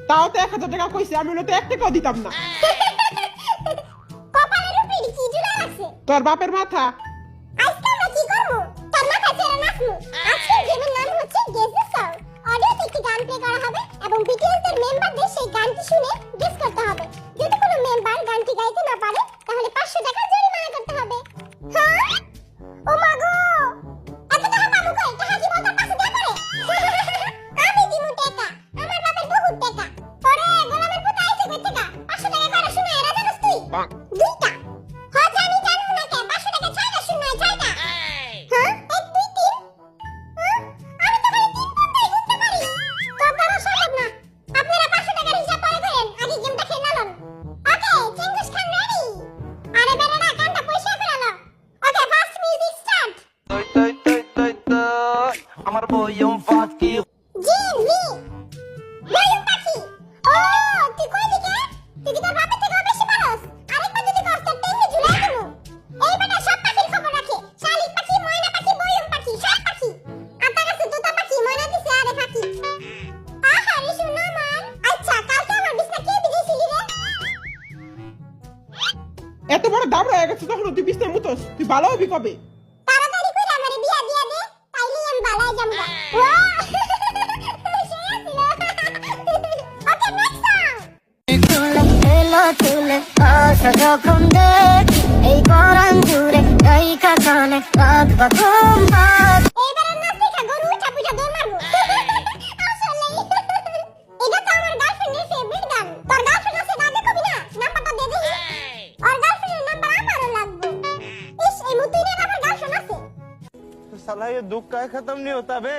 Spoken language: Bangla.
তাও তো 1000 টাকা কইছে, আমি হলে তো 1 টাকাও দিতাম না। কপালের উপরে কি জুড়া রাখছে তোর বাপের মাথা। আজকে আমরা কি করব? তোর মাথা ছেড়ে নাচমু। আজকে গেমের নাম হচ্ছে গেস দ্য সং। অডিওতে একটি গান প্লে করা হবে এবং বিটিএস এর মেম্বারদের সেই গানটি শুনে গেস করতে হবে। যদি কোনো মেম্বার গানটি গাইতে না পারে তাহলে 500 টাকা জরিমানা করতে হবে। হ্যাঁ? ও মা গো! এত টাকা পাবো কই? টাকা কি বলতার পাশে দেয়া করে? আমি দিমু টাকা। আমার বাপের বহুত টাকা। পরে গোলামের পুত আইছে কই টাকা? 500 টাকা করে শুনে এরা জানোস তুই? দুইটা। হ্যাঁ জানি জানু না কে 500 টাকা ছয়টা শূন্য ছয়টা। হ্যাঁ? 1 2 3। হ্যাঁ? আমি তো খালি 3 কোনটাই গুনতে পারি। তোর দ্বারা সম্ভব না। আপনারা 500 টাকার হিসাব পরে করেন। আগে গেমটা খেলে নালন। ওকে, চেঙ্গুস খান রেডি। আরে বেরেরা কানটা পয়সা করে নাও। ওকে, ফার্স্ট মিউজিক স্টার্ট। আমার বয়ম ফাঁকি জিমি বয়ম পাখি। ও তুই কই দিকে? তুই কি তোর বাপের থেকেও বেশি পারস? আরেকবার যদি কষ্ট টেনে ঝুলাই দেবো। এই বেটা সব পাখির খবর রাখে। শালিক পাখি, ময়না পাখি, বয়ম পাখি, সব পাখি। আতা গাছে তোতা পাখি, ময়না দিছে আরে পাখি। আহা রে শোনো আমার। আচ্ছা কালকে আমার বিছনা কে বিছাইছিলি রে? এত বড় দাম রয়ে গেছে তখন তুই বিছনায় মুতোস, তুই ভালো হবি কবে? তাড়াতাড়ি কইরা আমারে বিয়া দিয়া দে, তাইলে আমি বালায় যামগা। ওয়া ওকে নেক্সট সং। যখন দেখি এই পরাণ জুড়ে গায়িকা গানে রাখবা ঘুম ভাত এইবারের নাচ দেখা গরু উঠা পুজা দৌড় মারবো। আসলেই এটা তো আমার গার্লফ্রেন্ডের ফেভারিট গান। তোর গার্লফ্রেন্ড আছে গান দেখবি না? নাম্বারটা দে দেখি। আর গার্লফ্রেন্ডের নাম্বার আমারও লাগবে। ইস এই মুতুইনের আবার গার্লফ্রেন্ড আছে। साला ये दुख का खत्म नहीं होता बे।